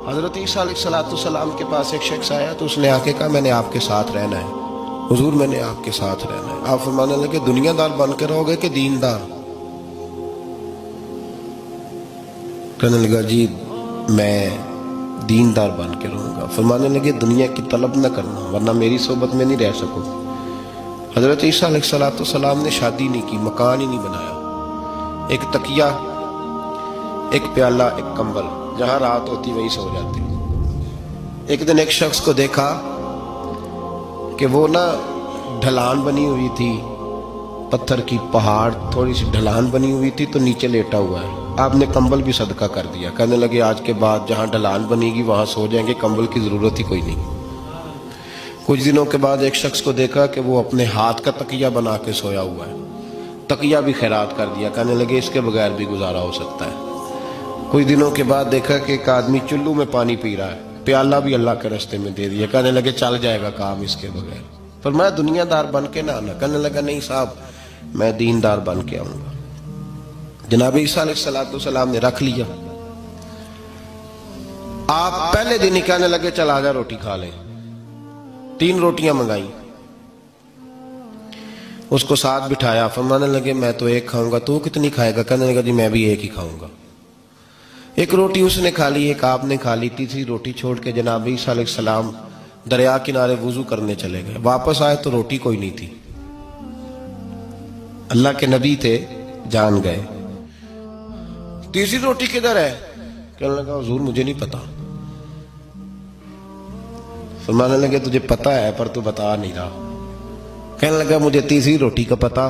حضرت عیسیٰ علیہ السلام کے پاس ایک شخص آیا تو اس نے آ کے کہا میں نے آپ کے ساتھ رہنا ہے حضور، میں نے آپ کے ساتھ رہنا ہے۔ آپ فرمانے لگے دنیا دار بن کے رہو گے کہ دیندار؟ کہنے لگا جی میں دیندار بن کے رہوں گا۔ فرمانے لگے دنیا کی طلب نہ کرنا ورنہ میری صحبت میں نہیں رہ سکو۔ حضرت عیسیٰ علیہ السلام نے شادی نہیں کی، مکان ہی نہیں بنایا، ایک تکیہ، ایک پیالہ، ایک کمبل، جہاں رات ہوتی وہیں سو جاتے۔ ایک دن ایک شخص کو دیکھا کہ وہ نا ڈھلان بنی ہوئی تھی، پتھر کی پہاڑ تھوڑی سی ڈھلان بنی ہوئی تھی تو نیچے لیٹا ہوا ہے۔ آپ نے کمبل بھی صدقہ کر دیا، کہنے لگے آج کے بعد جہاں ڈھلان بنے گی وہاں سو جائیں گے، کمبل کی ضرورت ہی کوئی نہیں۔ کچھ دنوں کے بعد ایک شخص کو دیکھا کہ وہ اپنے ہاتھ کا تکیہ بنا کے سویا ہوا ہے، تکیہ بھی خیرات کر دیا، کہنے لگے اس کے بغیر بھی گزارا ہو سکتا ہے۔ کچھ دنوں کے بعد دیکھا کہ ایک آدمی چلو میں پانی پی رہا ہے، پیالہ بھی اللہ کے راستے میں دے دیا، کہنے لگے چل جائے گا کام اس کے بغیر۔ فرمایا دنیا دار بن کے نہ آنا، کہنے لگا نہیں صاحب میں دیندار بن کے آؤں گا۔ جناب عیسیٰ علیہ السلام نے رکھ لیا۔ آپ پہلے دن ہی کہنے لگے چل آجا روٹی کھا لیں، 3 روٹیاں منگائیں، اس کو ساتھ بٹھایا، فرمانے لگے میں تو ایک کھاؤں گا، تو کتنی کھائے گا؟ کہنے لگا جی میں بھی ایک ہی کھاؤں گا۔ ایک روٹی اس نے کھا لی، ایک آپ نے کھا لی، تیسری روٹی چھوڑ کے جناب عیسیٰ علیہ السلام دریا کنارے وضو کرنے چلے گئے۔ واپس آئے تو روٹی کوئی نہیں تھی، اللہ کے نبی تھے، جان گئے۔ تیسری روٹی کدھر ہے؟ کہنے لگا حضور مجھے نہیں پتا۔ فرمانے لگے تجھے پتا ہے پر تو بتا نہیں رہا۔ کہنے لگا مجھے تیسری روٹی کا پتا۔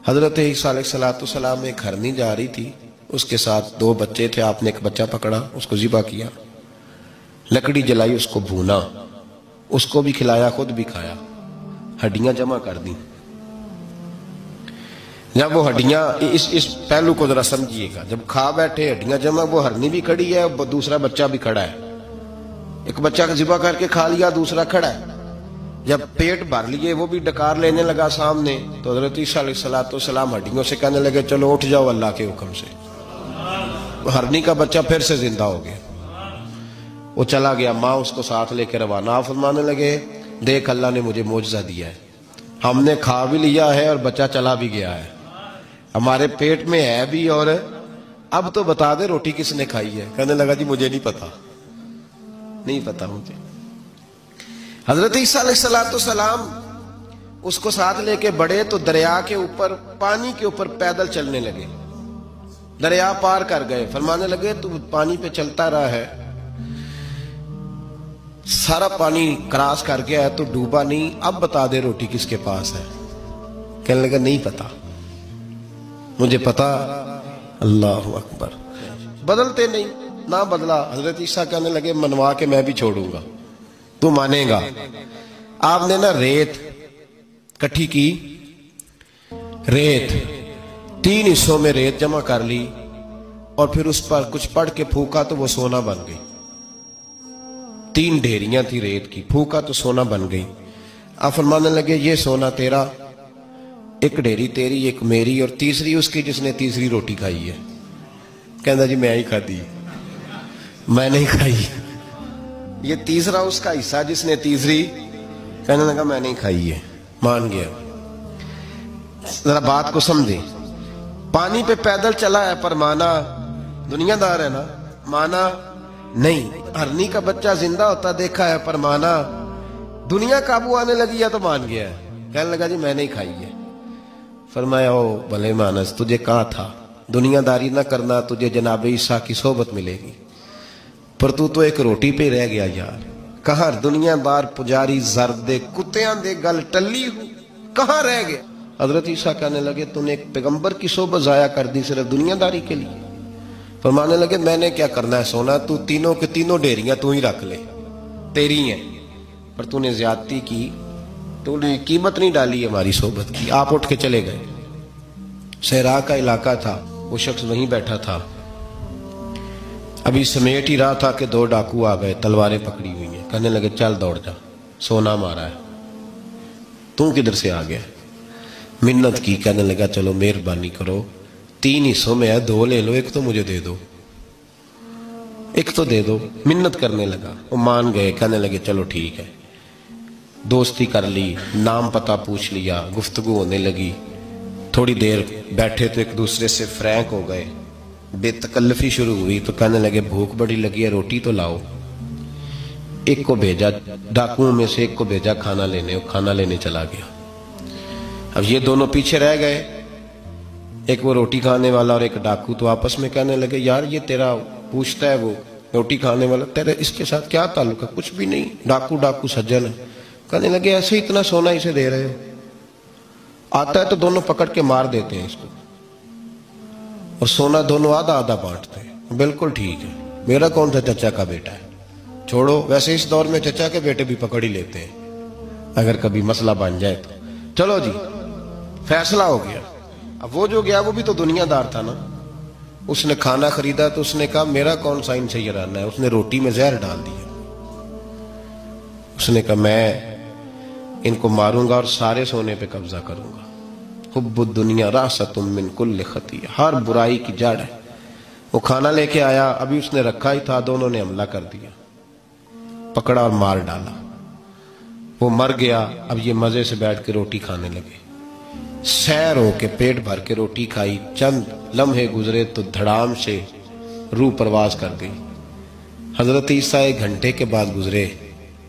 حضرت عیسیٰ علیہ السلام ایک ہرنی جا رہی تھی، اس کے ساتھ 2 بچے تھے، آپ نے ایک بچہ پکڑا، اس کو ذبح کیا، لکڑی جلائی، اس کو بھونا، اس کو بھی کھلایا، خود بھی کھایا، ہڈیاں جمع کر دیں۔ جب وہ ہڈیاں اس پہلو کو ذرا سمجھیے گا، جب کھا بیٹھے ہڈیاں جمع، وہ ہرنی بھی کھڑی ہے، دوسرا بچہ بھی کھڑا ہے، ایک بچہ کا ذبح کر کے کھا لیا، دوسرا کھڑا ہے۔ جب پیٹ بھر لیے وہ بھی ڈکار لینے لگا سامنے، تو حضرت عیسیٰ علیہ السلام ہڈیوں سے کہنے لگے چلو اٹھ جاؤ اللہ کے حکم سے۔ ہرنی کا بچہ پھر سے زندہ ہو گیا، وہ چلا گیا، ماں اس کو ساتھ لے کے روانہ۔ فرمانے لگے دیکھ اللہ نے مجھے معجزہ دیا ہے، ہم نے کھا بھی لیا ہے اور بچہ چلا بھی گیا ہے، ہمارے پیٹ میں ہے بھی، اور اب تو بتا دے روٹی کس نے کھائی ہے؟ کہنے لگا جی مجھے نہیں پتا، نہیں پتا مجھے۔ حضرت عیسیٰ علیہ السلام اس کو ساتھ لے کے بڑھے تو دریا کے اوپر، پانی کے اوپر پیدل چلنے لگے، دریا پار کر گئے۔ فرمانے لگے تو پانی پہ چلتا رہا ہے، سارا پانی کراس کر گیا ہے تو ڈوبا نہیں، اب بتا دے روٹی کس کے پاس ہے؟ کہنے لگا نہیں پتا مجھے، پتا۔ اللہ اکبر، بدلتے نہیں، نہ بدلا۔ حضرت عیسیٰ کہنے لگے منوا کے میں بھی چھوڑوں گا، تو مانے گا۔ آپ نے نا ریت کٹھی کی، ریت 3 حصوں میں ریت جمع کر لی اور پھر اس پر کچھ پڑھ کے پھونکا تو وہ سونا بن گئی۔ 3 ڈھیریاں تھی ریت کی، پھونکا تو سونا بن گئی۔ آپ فرمانے لگے یہ سونا تیرا، ایک ڈھیری تیری، ایک میری، اور تیسری اس کی جس نے تیسری روٹی کھائی ہے۔ کہنا جی میں ہی کھا دی، میں نہیں کھائی۔ یہ تیسرا اس کا حصہ جس نے تیسری، کہنے لگا میں نہیں کھائی ہے، مان گیا۔ ذرا بات کو سمجھے، پانی پہ پیدل چلا ہے پر مانا، دنیا دار ہے نا، مانا نہیں۔ ہرنی کا بچہ زندہ ہوتا دیکھا ہے پر مانا، دنیا قابو آنے لگی ہے تو مان گیا ہے۔ کہنے لگا جی میں نہیں کھائی ہے۔ فرمایا او بھلے مانس، تجھے کہاں تھا، دنیا داری نہ کرنا، تجھے جناب عیسیٰ کی صحبت ملے گی، پر تو ایک روٹی پہ رہ گیا یار۔ کہاں دنیا دار پجاری زردے کتیاں دے گل ٹلی ہو، کہاں رہ گیا؟ حضرت عیسیٰ کہنے لگے تو نے ایک پیغمبر کی صحبت ضائع کر دی صرف دنیا داری کے لیے۔ فرمانے لگے میں نے کیا کرنا ہے سونا، تو تینوں کے تینوں ڈیریاں تو ہی رکھ لے، تیری ہیں، پر تو نے زیادتی کی، تو نے قیمت نہیں ڈالی ہماری صحبت کی۔ آپ اٹھ کے چلے گئے۔ صحرا کا علاقہ تھا، وہ شخص وہیں بیٹھا تھا، ابھی سمیٹ ہی رہا تھا کہ 2 ڈاکو آ گئے، تلواریں پکڑی ہوئی ہیں۔ کہنے لگے چل دوڑ جا، سونا مارا ہے، تو کدھر سے آ گیا؟ منت کی، کہنے لگا چلو مہربانی کرو، 3 حصوں میں ہے، 2 لے لو، ایک تو مجھے دے دو۔ ایک تو دے دو. منت کرنے لگا, وہ مان گئے, کہنے لگے چلو ٹھیک ہے. دوستی کر لی, نام پتہ پوچھ لیا, گفتگو ہونے لگی. تھوڑی دیر بیٹھے تو ایک دوسرے سے فرینک ہو گئے, بے تکلفی شروع ہوئی. تو کہنے لگے بھوک بڑی لگی ہے, روٹی تو لاؤ. ایک کو بھیجا, ڈاکوؤں میں سے ایک کو بھیجا کھانا لینے, وہ کھانا لینے چلا گیا. اب یہ دونوں پیچھے رہ گئے, ایک وہ روٹی کھانے والا اور ایک ڈاکو. تو آپس میں کہنے لگے یار یہ تیرا پوچھتا ہے وہ روٹی کھانے والا, تیرے اس کے ساتھ کیا تعلق ہے؟ کچھ بھی نہیں, ڈاکو ڈاکو سجن ہے. کہنے لگے ایسے اتنا سونا اسے دے رہے ہو, آتا ہے تو دونوں پکڑ کے مار دیتے ہیں اس کو, اور سونا دونوں آدھا آدھا بانٹتے ہیں. بالکل ٹھیک ہے, میرا کون سا چچا کا بیٹا ہے, چھوڑو. ویسے اس دور میں چچا کے بیٹے بھی پکڑ ہی لیتے ہیں اگر کبھی مسئلہ بن جائے تو. چلو جی فیصلہ ہو گیا. اب وہ جو گیا وہ بھی تو دنیا دار تھا نا, اس نے کھانا خریدا تو اس نے کہا میرا کون سا ان سے یہ رہنا ہے. اس نے روٹی میں زہر ڈال دیا. اس نے کہا میں ان کو ماروں گا اور سارے سونے پہ قبضہ کروں گا. حب الدنیا راست من کل خطیہ, ہر برائی کی جڑ ہے. وہ کھانا لے کے آیا, ابھی اس نے رکھا ہی تھا, دونوں نے حملہ کر دیا, پکڑا اور مار ڈالا. وہ مر گیا. اب یہ مزے سے بیٹھ کے روٹی کھانے لگے, سیر ہو کے پیٹ بھر کے روٹی کھائی. چند لمحے گزرے تو دھڑام سے روح پرواز کر گئی. حضرت عیسیٰ 1 گھنٹے کے بعد گزرے,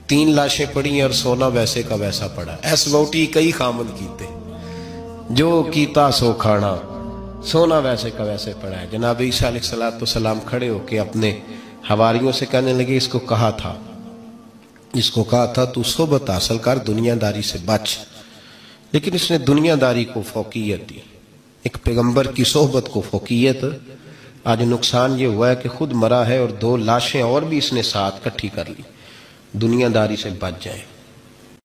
3 لاشیں پڑی ہیں اور سونا ویسے کا ویسا پڑا. ایس ووٹی کئی خامد کیتے, جو کیتا سو کھانا, سونا ویسے کا ویسے پڑا ہے. جناب عیسیٰ علیہ السلام کھڑے ہو کے اپنے حواریوں سے کہنے لگے اس کو کہا تھا تو صحبت حاصل کر, دنیا داری سے بچ. لیکن اس نے دنیا داری کو فوقیت دی, ایک پیغمبر کی صحبت کو فوقیت. آج نقصان یہ ہوا ہے کہ خود مرا ہے اور 2 لاشیں اور بھی اس نے ساتھ کٹھی کر لی. دنیا داری سے بچ جائیں.